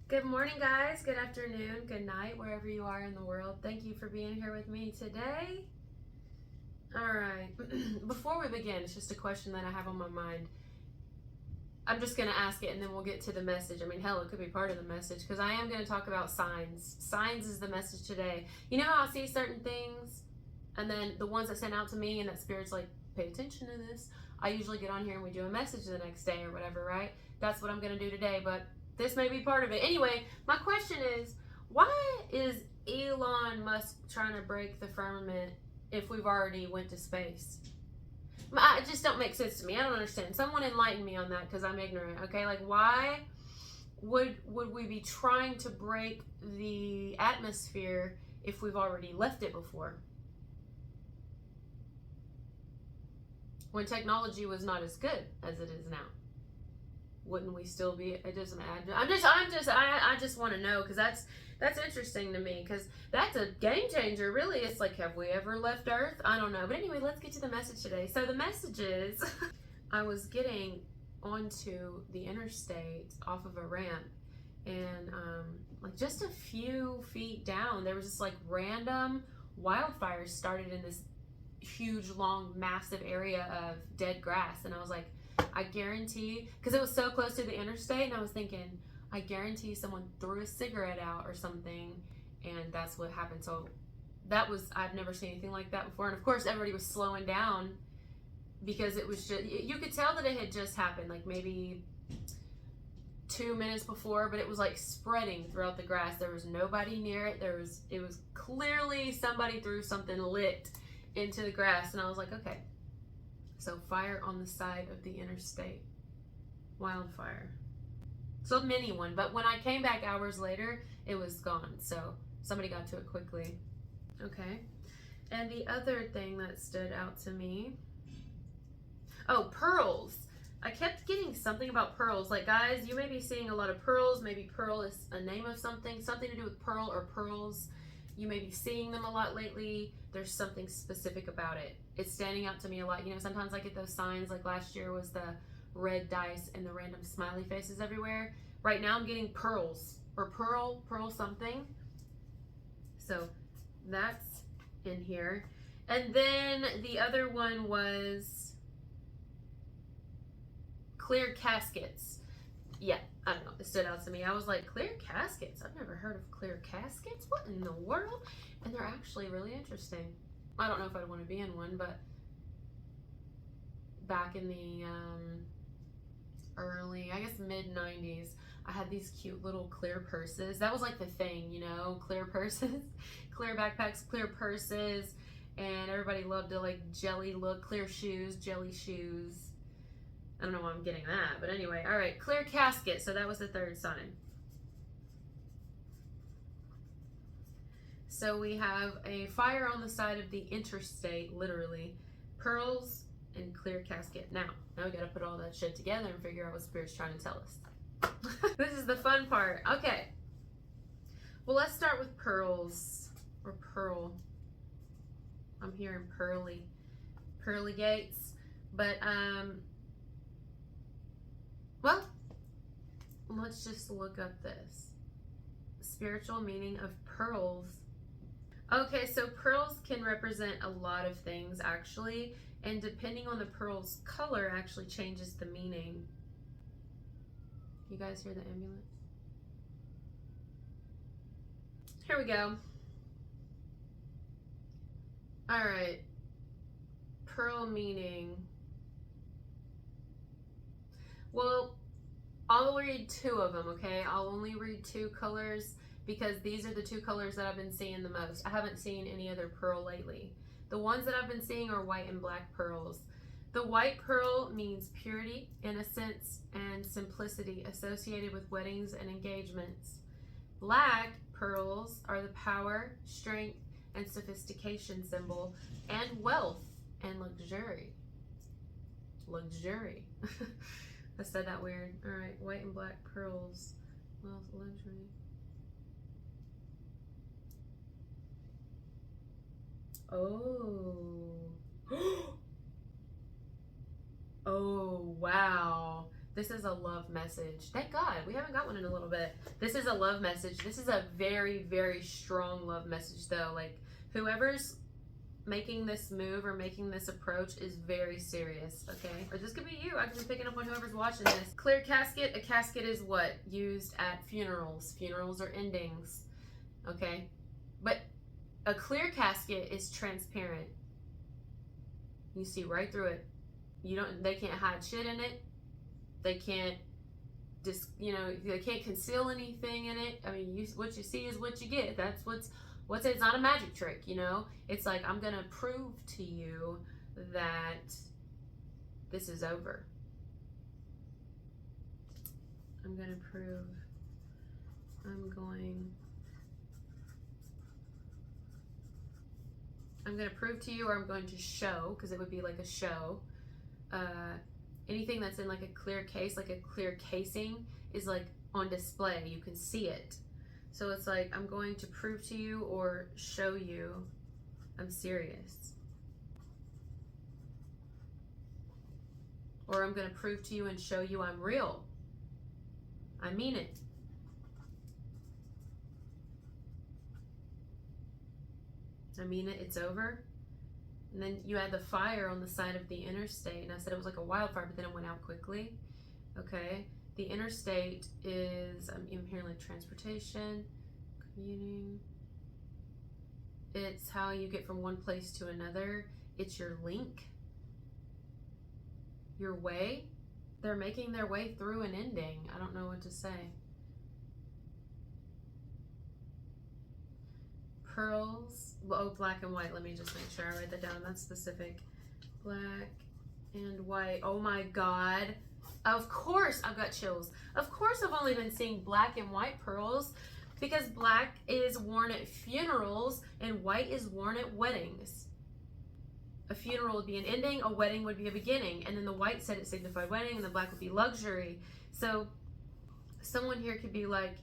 Good morning, guys. Good afternoon. Good night, wherever you are in the world. Thank you for being here with me today. All right. Before we begin, it's just a question that I have on my mind. I'm just going to ask it and then we'll get to the message. I mean, hell, it could be part of the message because I am going to talk about signs. Signs is the message today. You know how I see certain things and then the ones that send out to me and that Spirit's like, pay attention to this. I usually get on here and we do a message the next day or whatever, right? That's what I'm going to do today, but this may be part of it. Anyway, my question is, why is Elon Musk trying to break the firmament if we've already went to space? It just don't make sense to me. I don't understand. Someone enlighten me on that because I'm ignorant. Okay, like why would we be trying to break the atmosphere if we've already left it before? When technology was not as good as it is now. Wouldn't we still be? It doesn't add. I just want to know because that's interesting to me because that's a game changer. Really, it's like, have we ever left Earth? I don't know. But anyway, let's get to the message today. So the message is, I was getting onto the interstate off of a ramp, and like just a few feet down, there was this like random wildfires started in this huge, long, massive area of dead grass, and I was like, I guarantee, because it was so close to the interstate, and I was thinking, I guarantee someone threw a cigarette out or something, and that's what happened. So that was, I've never seen anything like that before. And of course, everybody was slowing down because it was just, you could tell that it had just happened, like maybe 2 minutes before, but it was like spreading throughout the grass. There was nobody near it. It was clearly somebody threw something lit into the grass, and I was like, okay. So fire on the side of the interstate. Wildfire. So mini one, but when I came back hours later, it was gone. So somebody got to it quickly. Okay. And the other thing that stood out to me, oh, pearls. I kept getting something about pearls. Like, guys, you may be seeing a lot of pearls. Maybe pearl is a name of something to do with pearl or pearls. You may be seeing them a lot lately. There's something specific about it. It's standing out to me a lot. You know, sometimes I get those signs, like last year was the red dice and the random smiley faces everywhere. Right now I'm getting pearls or pearl something. So that's in here. And then the other one was clear caskets. Yeah, I don't know. It stood out to me. I was like, clear caskets? I've never heard of clear caskets. What in the world? And they're actually really interesting. I don't know if I'd want to be in one, but back in the early, I guess mid-90s, I had these cute little clear purses. That was like the thing, you know, clear purses, clear backpacks, clear purses, and everybody loved to like jelly look, clear shoes, jelly shoes. I don't know why I'm getting that, but anyway, all right, clear casket. So that was the third sign. So we have a fire on the side of the interstate, literally, pearls and clear casket. Now we gotta put all that shit together and figure out what Spirit's trying to tell us. This is the fun part. Okay. Well, let's start with pearls or pearl. I'm hearing pearly gates, but well, let's just look up this spiritual meaning of pearls. Okay, so pearls can represent a lot of things actually, and depending on the pearl's color actually changes the meaning. You guys hear the ambulance? Here we go. All right, pearl meaning. Well, I'll read two of them, okay? I'll only read two colors because these are the two colors that I've been seeing the most. I haven't seen any other pearl lately. The ones that I've been seeing are white and black pearls. The white pearl means purity, innocence, and simplicity associated with weddings and engagements. Black pearls are the power, strength, and sophistication symbol, and wealth and luxury. Luxury. I said that weird. All right, white and black pearls, wealth, luxury. Oh. Oh, wow. This is a love message. Thank God. We haven't got one in a little bit. This is a love message. This is a very, very strong love message, though. Like, whoever's making this move or making this approach is very serious, okay? Or this could be you. I could be picking up on whoever's watching this. Clear casket. A casket is what? Used at funerals. Funerals are endings, okay? But a clear casket is transparent. You see right through it. They can't hide shit in it. They can't they can't conceal anything in it. I mean, what you see is what you get. That's what's it. It's not a magic trick, you know? It's like, I'm gonna prove to you that this is over. I'm gonna prove, I'm gonna prove to you, or I'm going to show, because it would be like a show. Anything that's in like a clear case, like a clear casing, is like on display. You can see it. So it's like, I'm going to prove to you or show you I'm serious. Or I'm going to prove to you and show you I'm real. I mean it. I mean it. It's over. And then you had the fire on the side of the interstate, and I said it was like a wildfire, but then it went out quickly. Okay. The interstate is, I'm hearing like transportation, commuting. It's how you get from one place to another. It's your link, your way. They're making their way through an ending. I don't know what to say. Pearls. Oh, black and white. Let me just make sure I write that down. That's specific. Black and white. Oh my God. Of course I've got chills. Of course I've only been seeing black and white pearls, because black is worn at funerals and white is worn at weddings. A funeral would be an ending, a wedding would be a beginning, and then the white said it signified wedding, and the black would be luxury. So someone here could be like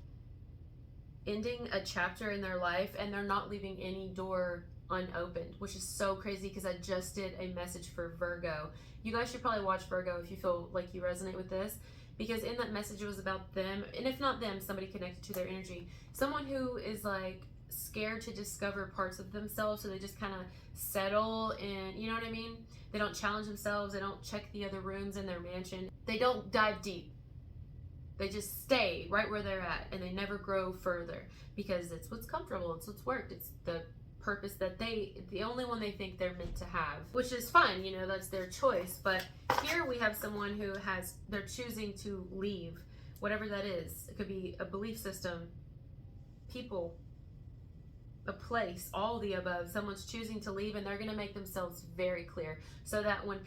ending a chapter in their life, and they're not leaving any door unopened, which is so crazy, because I just did a message for Virgo. You guys should probably watch Virgo if you feel like you resonate with this, because in that message it was about them, and if not them, somebody connected to their energy. Someone who is like scared to discover parts of themselves, so they just kind of settle in, you know what I mean? They don't challenge themselves, they don't check the other rooms in their mansion, they don't dive deep. They just stay right where they're at, and they never grow further, because it's what's comfortable, it's what's worked, it's the purpose that the only one they think they're meant to have, which is fine, you know, that's their choice. But here we have someone who they're choosing to leave, whatever that is. It could be a belief system, people, a place, all the above. Someone's choosing to leave, and they're going to make themselves very clear, so that when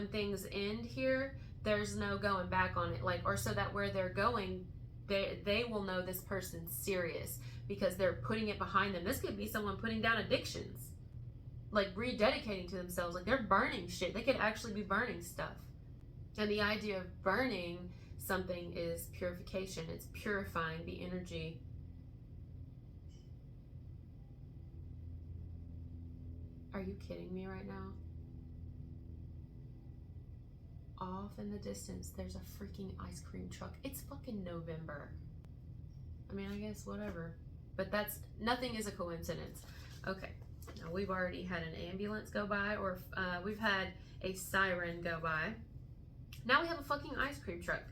things end here, there's no going back on it, like, or so that where they're going, they will know this person's serious, because they're putting it behind them. This could be someone putting down addictions, like rededicating to themselves, like they're burning shit. They could actually be burning stuff. And the idea of burning something is purification. It's purifying the energy. Are you kidding me right now? Off in the distance, there's a freaking ice cream truck. It's fucking November. I mean, I guess whatever. But nothing is a coincidence. Okay, now we've already had an ambulance go by, or we've had a siren go by. Now we have a fucking ice cream truck.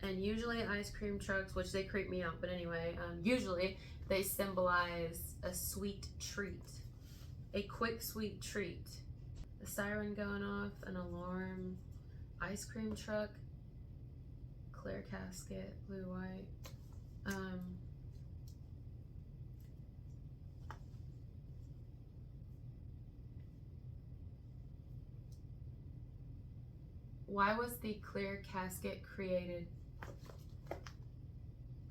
And usually ice cream trucks, which they creep me out, but anyway, usually they symbolize a sweet treat. A quick, sweet treat. The siren going off, an alarm, ice cream truck, clear casket, blue, white. Why was the clear casket created?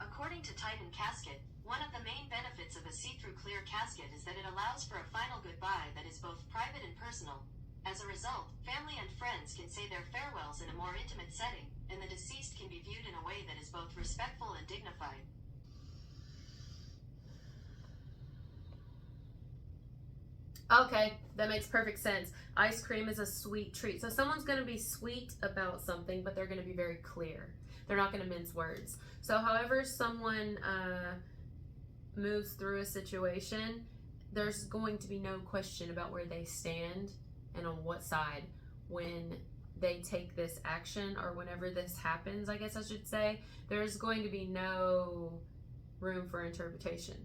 According to Titan Casket, one of the main benefits of a see-through clear casket is that it allows for a final goodbye that is both private and personal. As a result, family and friends can say their farewells in a more intimate setting, and the deceased can be viewed in a way that is both respectful and dignified. Okay, that makes perfect sense. Ice cream is a sweet treat. So someone's going to be sweet about something, but they're going to be very clear. They're not going to mince words. So however someone moves through a situation, there's going to be no question about where they stand and on what side when they take this action, or whenever this happens, I guess I should say. There's going to be no room for interpretation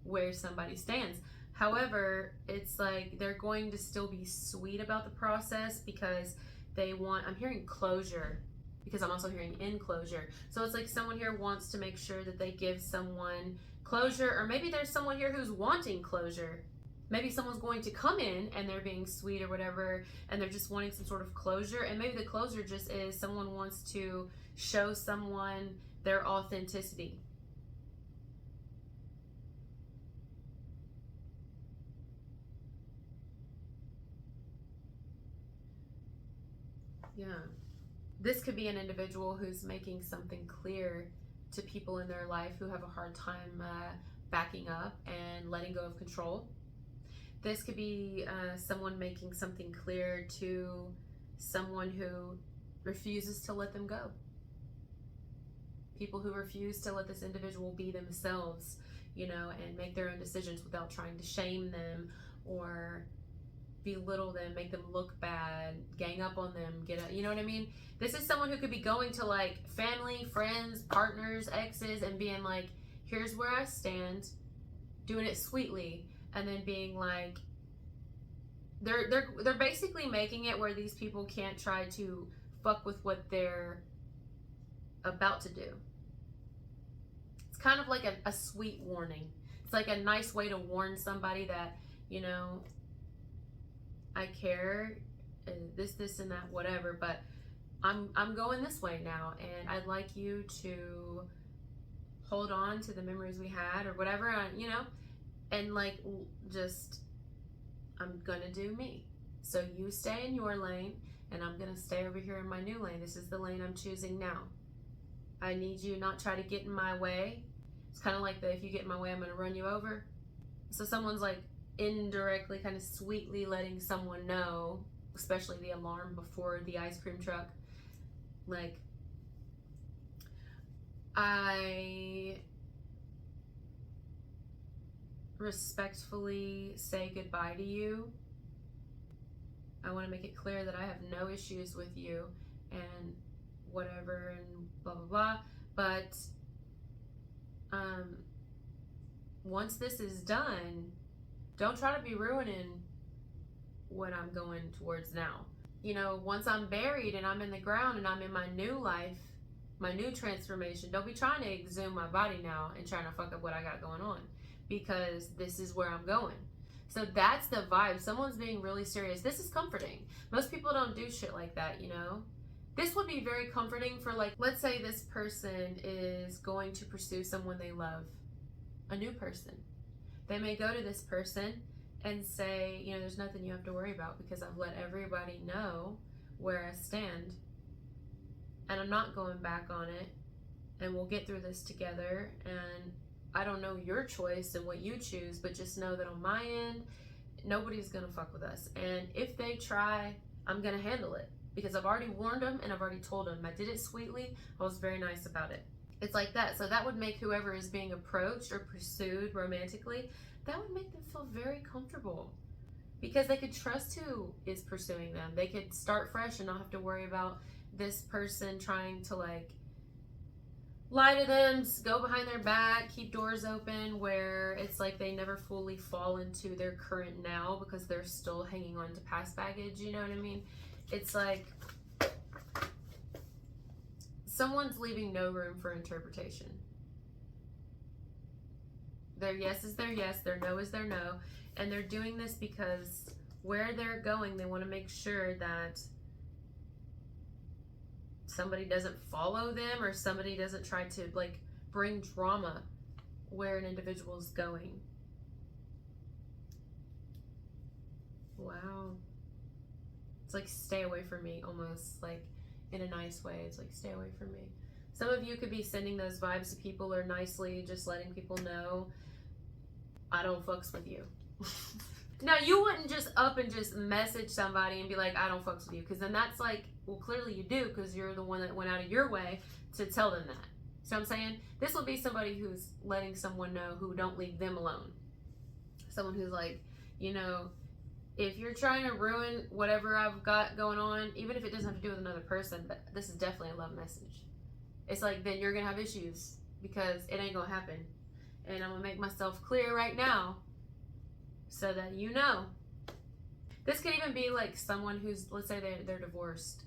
where somebody stands. However, it's like they're going to still be sweet about the process because they want, I'm hearing closure, because I'm also hearing enclosure. So it's like someone here wants to make sure that they give someone closure, or maybe there's someone here who's wanting closure. Maybe someone's going to come in and they're being sweet or whatever, and they're just wanting some sort of closure. And maybe the closure just is someone wants to show someone their authenticity. Yeah. This could be an individual who's making something clear to people in their life who have a hard time backing up and letting go of control. This could be someone making something clear to someone who refuses to let them go. People who refuse to let this individual be themselves, you know, and make their own decisions without trying to shame them or belittle them, make them look bad, gang up on them, you know what I mean? This is someone who could be going to like family, friends, partners, exes, and being like, here's where I stand, doing it sweetly, and then being like, they're basically making it where these people can't try to fuck with what they're about to do. It's kind of like a sweet warning. It's like a nice way to warn somebody that, you know, I care, this and that, whatever, but I'm going this way now, and I'd like you to hold on to the memories we had or whatever, you know, and like just, I'm gonna do me. So you stay in your lane, and I'm gonna stay over here in my new lane. This is the lane I'm choosing now. I need you not try to get in my way. It's kind of like if you get in my way, I'm gonna run you over. So someone's like indirectly, kind of sweetly letting someone know, especially the alarm before the ice cream truck, like, I respectfully say goodbye to you. I want to make it clear that I have no issues with you and whatever and blah blah blah, but once this is done, don't try to be ruining what I'm going towards now. You know, once I'm buried and I'm in the ground and I'm in my new life, my new transformation, don't be trying to exhume my body now and trying to fuck up what I got going on, because this is where I'm going. So that's the vibe. Someone's being really serious. This is comforting. Most people don't do shit like that, you know? This would be very comforting for, like, let's say this person is going to pursue someone they love, a new person. They may go to this person and say, you know, there's nothing you have to worry about because I've let everybody know where I stand, and I'm not going back on it, and we'll get through this together, and I don't know your choice and what you choose, but just know that on my end, nobody's gonna fuck with us. And if they try, I'm gonna handle it, because I've already warned them and I've already told them. I did it sweetly. I was very nice about it. It's like that. So that would make whoever is being approached or pursued romantically, that would make them feel very comfortable, because they could trust who is pursuing them. They could start fresh and not have to worry about this person trying to, like, lie to them, go behind their back, keep doors open, where it's like they never fully fall into their current now because they're still hanging on to past baggage, you know what I mean? It's like someone's leaving no room for interpretation. Their yes is their yes, their no is their no, and they're doing this because where they're going, they want to make sure that somebody doesn't follow them, or somebody doesn't try to, like, bring drama where an individual is going. Wow. It's like, stay away from me, almost, like, in a nice way. It's like, stay away from me. Some of you could be sending those vibes to people, or nicely just letting people know, I don't fucks with you. Now, you wouldn't just up and just message somebody and be like, I don't fucks with you. Because then that's like, well, clearly you do, because you're the one that went out of your way to tell them that. So I'm saying this would be somebody who's letting someone know who don't leave them alone. Someone who's like, you know, if you're trying to ruin whatever I've got going on, even if it doesn't have to do with another person, but this is definitely a love message. It's like, then you're going to have issues because it ain't going to happen. And I'm going to make myself clear right now so that you know. This could even be like someone who's, let's say they're divorced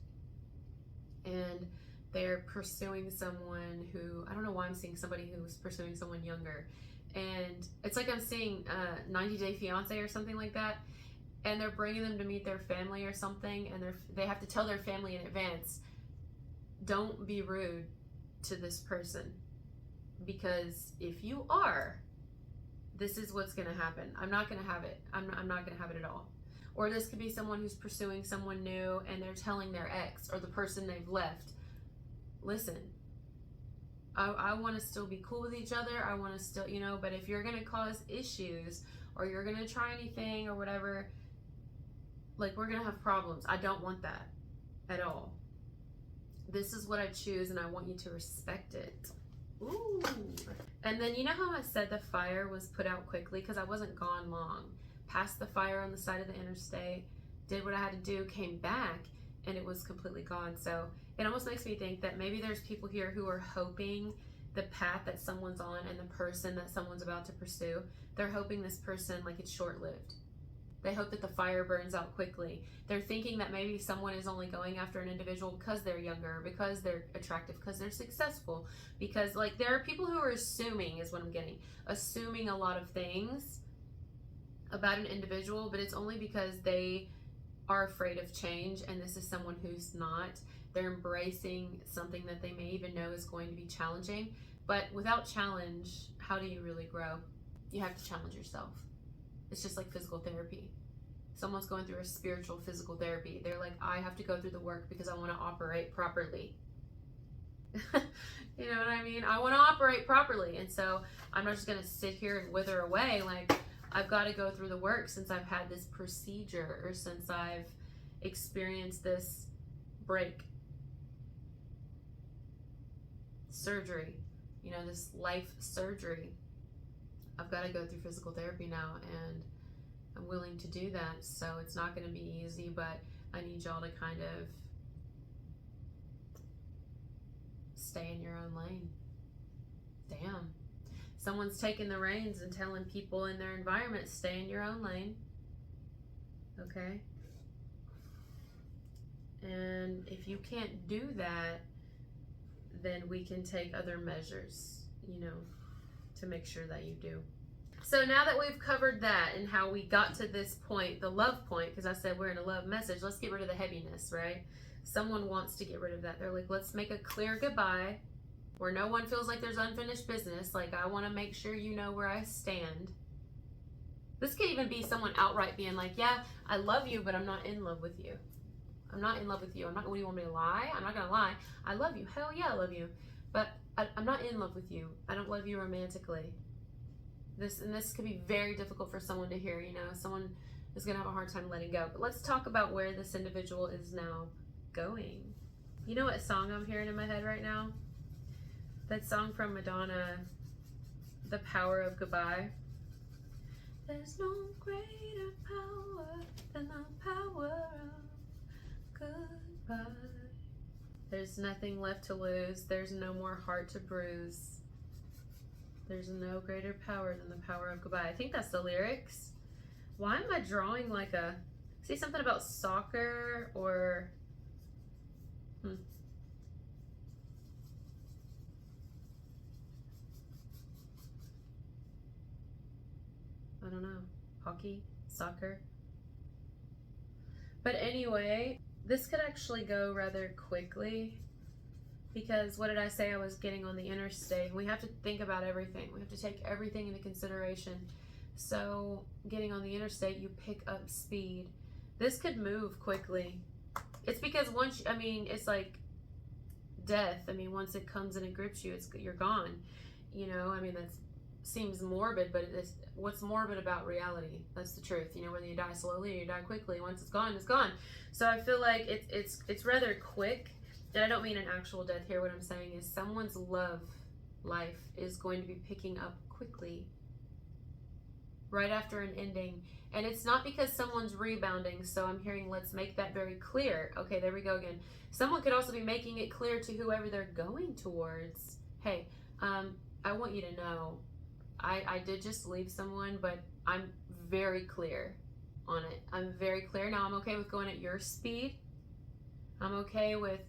and they're pursuing someone who, I don't know why I'm seeing somebody who's pursuing someone younger. And it's like I'm seeing 90 Day Fiance or something like that. And they're bringing them to meet their family or something. And they have to tell their family in advance, don't be rude to this person. Because if you are, this is what's going to happen. I'm not going to have it. I'm not going to have it at all. Or this could be someone who's pursuing someone new and they're telling their ex or the person they've left, listen, I want to still be cool with each other. I want to still, you know, but if you're going to cause issues or you're going to try anything or whatever, like, we're going to have problems. I don't want that at all. This is what I choose and I want you to respect it. Ooh. And then, you know how I said the fire was put out quickly? Because I wasn't gone long. Passed the fire on the side of the interstate, did what I had to do, came back, and it was completely gone. So it almost makes me think that maybe there's people here who are hoping the path that someone's on and the person that someone's about to pursue, they're hoping this person, like, it's short-lived. They hope that the fire burns out quickly. They're thinking that maybe someone is only going after an individual because they're younger, because they're attractive, because they're successful, because, like, there are people who are assuming, is what I'm getting, assuming a lot of things about an individual, but it's only because they are afraid of change, and this is someone who's not. They're embracing something that they may even know is going to be challenging, but without challenge, how do you really grow? You have to challenge yourself. It's just like physical therapy. Someone's going through a spiritual physical therapy. They're like, I have to go through the work because I want to operate properly. You know what I mean? I want to operate properly, and so I'm not just going to sit here and wither away. Like, I've got to go through the work since I've had this procedure or since I've experienced this break, surgery, you know, this life surgery. I've got to go through physical therapy now, and I'm willing to do that. So it's not going to be easy, but I need y'all to kind of stay in your own lane. Damn. Someone's taking the reins and telling people in their environment, stay in your own lane. Okay? And if you can't do that, then we can take other measures, you know, to make sure that you do. So now that we've covered that and how we got to this point, the love point, because I said we're in a love message, let's get rid of the heaviness, right? Someone wants to get rid of that. They're like, let's make a clear goodbye where no one feels like there's unfinished business. Like, I want to make sure you know where I stand. This could even be someone outright being like, yeah, I love you, but I'm not in love with you. I'm not in love with you. I'm not, what do you want me to lie? I'm not going to lie. I love you. Hell yeah, I love you. But I'm not in love with you. I don't love you romantically. This could be very difficult for someone to hear, you know. Someone is going to have a hard time letting go. But let's talk about where this individual is now going. You know what song I'm hearing in my head right now? That song from Madonna, The Power of Goodbye. There's no greater power than the power of goodbye. There's nothing left to lose. There's no more heart to bruise. There's no greater power than the power of goodbye. I think that's the lyrics. Why am I drawing like a, see something about soccer or, I don't know, hockey, soccer. But anyway, this could actually go rather quickly because what did I say? I was getting on the interstate. We have to think about everything. We have to take everything into consideration. So getting on the interstate, you pick up speed. This could move quickly. It's because once, I mean, it's like death. I mean, once it comes and it grips you, you're gone. You know, I mean, that's seems morbid, but it's what's morbid about reality. That's the truth. You know, whether you die slowly or you die quickly, once it's gone, it's gone. So I feel like it's rather quick. And I don't mean an actual death here. What I'm saying is someone's love life is going to be picking up quickly right after an ending. And it's not because someone's rebounding. So I'm hearing, let's make that very clear. Okay, there we go again. Someone could also be making it clear to whoever they're going towards. Hey, I want you to know, I did just leave someone, but I'm very clear on it. I'm very clear. Now I'm okay with going at your speed. I'm okay with,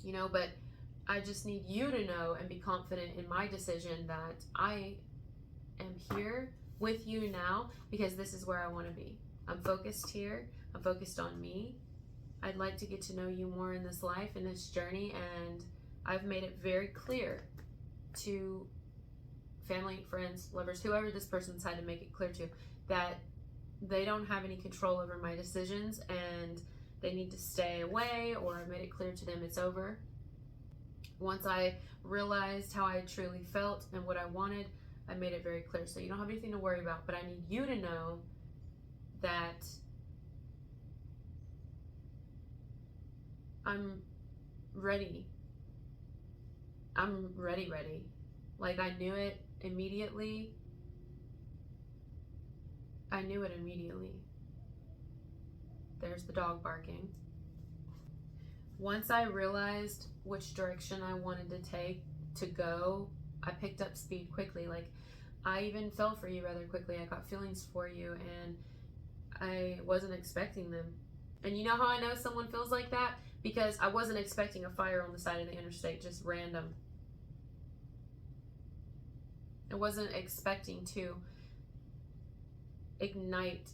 you know, but I just need you to know and be confident in my decision that I am here with you now because this is where I want to be. I'm focused here. I'm focused on me. I'd like to get to know you more in this life, in this journey, and I've made it very clear to family, friends, lovers, whoever this person decided to make it clear to, that they don't have any control over my decisions and they need to stay away, or I've made it clear to them it's over. Once I realized how I truly felt and what I wanted, I made it very clear. So you don't have anything to worry about, but I need you to know that I'm ready. I'm ready. Like I knew it immediately. I knew it immediately. There's the dog barking. Once I realized which direction I wanted to take to go, I picked up speed quickly. Like I even fell for you rather quickly. I got feelings for you and I wasn't expecting them. And you know how I know someone feels like that? Because I wasn't expecting a fire on the side of the interstate, just random. I wasn't expecting to ignite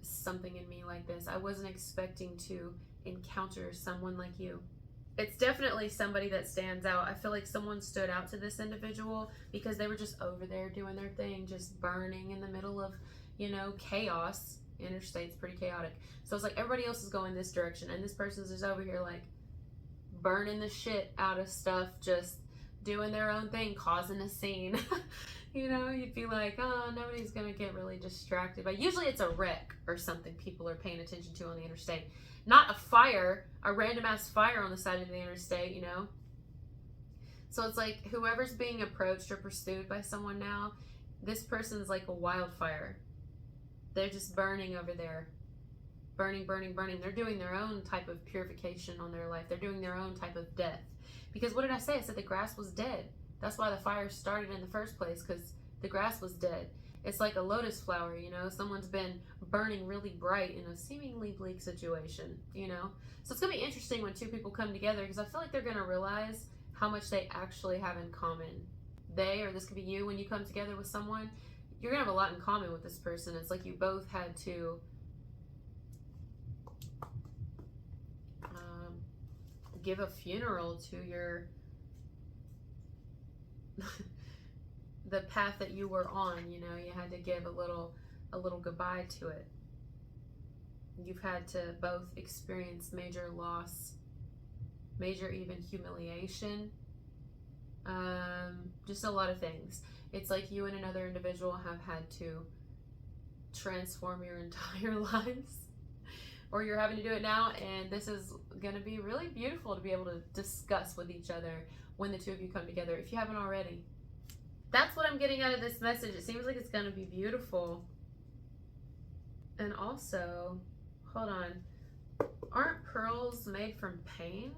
something in me like this. I wasn't expecting to encounter someone like you. It's definitely somebody that stands out. I feel like someone stood out to this individual because they were just over there doing their thing, just burning in the middle of, you know, chaos. Interstate's pretty chaotic. So it's like everybody else is going this direction and this person's just over here like burning the shit out of stuff, just doing their own thing, causing a scene. You know, you'd be like, oh, nobody's gonna get really distracted. But usually it's a wreck or something people are paying attention to on the interstate. Not a fire, a random ass fire on the side of the interstate, you know? So it's like whoever's being approached or pursued by someone now, this person's like a wildfire. They're just burning over there. Burning. They're doing their own type of purification on their life. They're doing their own type of death. Because what did I say? I said the grass was dead. That's why the fire started in the first place, because the grass was dead. It's like a lotus flower, you know? Someone's been burning really bright in a seemingly bleak situation, you know? So it's going to be interesting when two people come together, because I feel like they're going to realize how much they actually have in common. They, or this could be you, when you come together with someone, you're going to have a lot in common with this person. It's like you both had to give a funeral to your the path that you were on, you know. You had to give a little goodbye to it. You've had to both experience major loss, major even humiliation, just a lot of things. It's like you and another individual have had to transform your entire lives, or you're having to do it now, and this is going to be really beautiful to be able to discuss with each other when the two of you come together, if you haven't already. That's what I'm getting out of this message. It seems like it's going to be beautiful. And also, hold on, aren't pearls made from pain?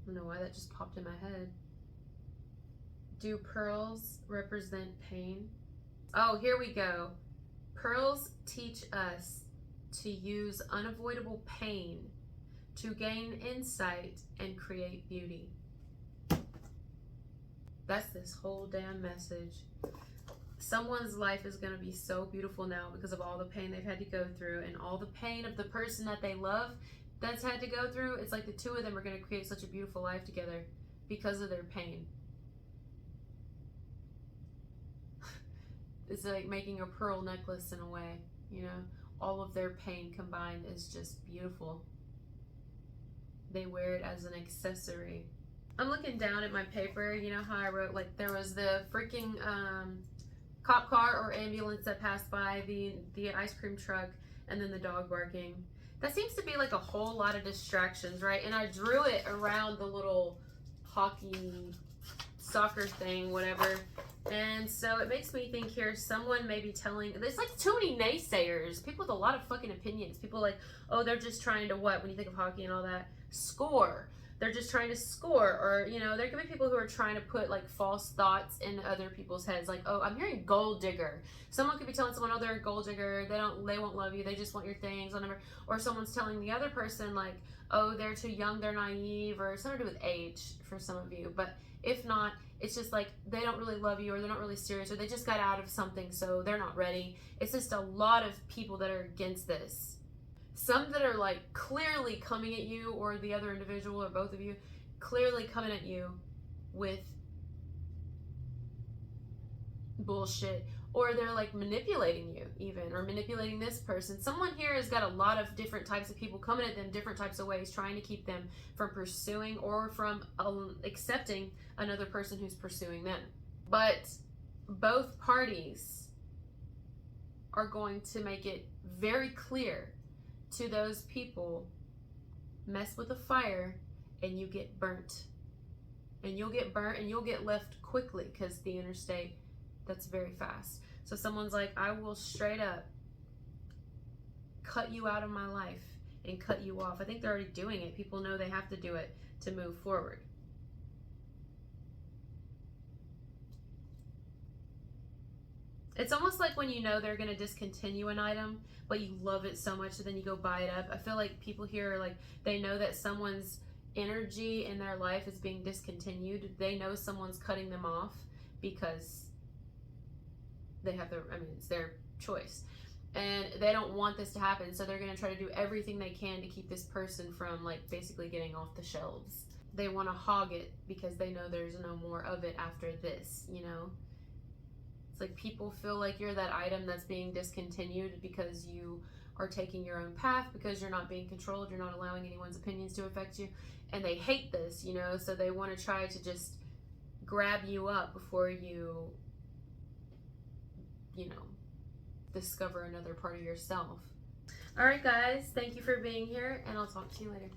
I don't know why that just popped in my head. Do pearls represent pain? Oh, here we go. Pearls teach us to use unavoidable pain to gain insight and create beauty. That's this whole damn message. Someone's life is going to be so beautiful now because of all the pain they've had to go through and all the pain of the person that they love that's had to go through. It's like the two of them are going to create such a beautiful life together because of their pain. It's like making a pearl necklace in a way, you know. All of their pain combined is just beautiful. They wear it as an accessory I'm looking down at my paper. You know how I wrote, like, there was the freaking cop car or ambulance that passed by, the ice cream truck, and then the dog barking. That seems to be like a whole lot of distractions, right? And I drew it around the little hockey soccer thing, whatever. And so it makes me think here, someone may be telling, there's like too many naysayers, people with a lot of fucking opinions. People like, oh, they're just trying to what, when you think of hockey and all that, score. They're just trying to score. Or, you know, there could be people who are trying to put like false thoughts in other people's heads. Like, oh, I'm hearing gold digger. Someone could be telling someone, oh, they're a gold digger. They won't love you. They just want your things, whatever. Or someone's telling the other person like, oh, they're too young, they're naive, or something to do with age for some of you. But if not, it's just like they don't really love you, or they're not really serious, or they just got out of something, so they're not ready. It's just a lot of people that are against this. Some that are like clearly coming at you, or the other individual, or both of you, clearly coming at you with bullshit, or they're like manipulating you even, or manipulating this person. Someone here has got a lot of different types of people coming at them different types of ways, trying to keep them from pursuing or from accepting another person who's pursuing them. But both parties are going to make it very clear to those people, mess with the fire and you get burnt, and you'll get burnt and you'll get left quickly, because the interstate, that's very fast. So someone's like, I will straight up cut you out of my life and cut you off. I think they're already doing it. People know they have to do it to move forward. It's almost like when you know they're going to discontinue an item, but you love it so much that then you go buy it up. I feel like people here are like, they know that someone's energy in their life is being discontinued. They know someone's cutting them off because they have their, I mean, it's their choice. And they don't want this to happen, so they're going to try to do everything they can to keep this person from, like, basically getting off the shelves. They want to hog it because they know there's no more of it after this, you know? It's like people feel like you're that item that's being discontinued because you are taking your own path, because you're not being controlled, you're not allowing anyone's opinions to affect you, and they hate this, you know, so they want to try to just grab you up before you know, discover another part of yourself. All right, guys, thank you for being here, and I'll talk to you later.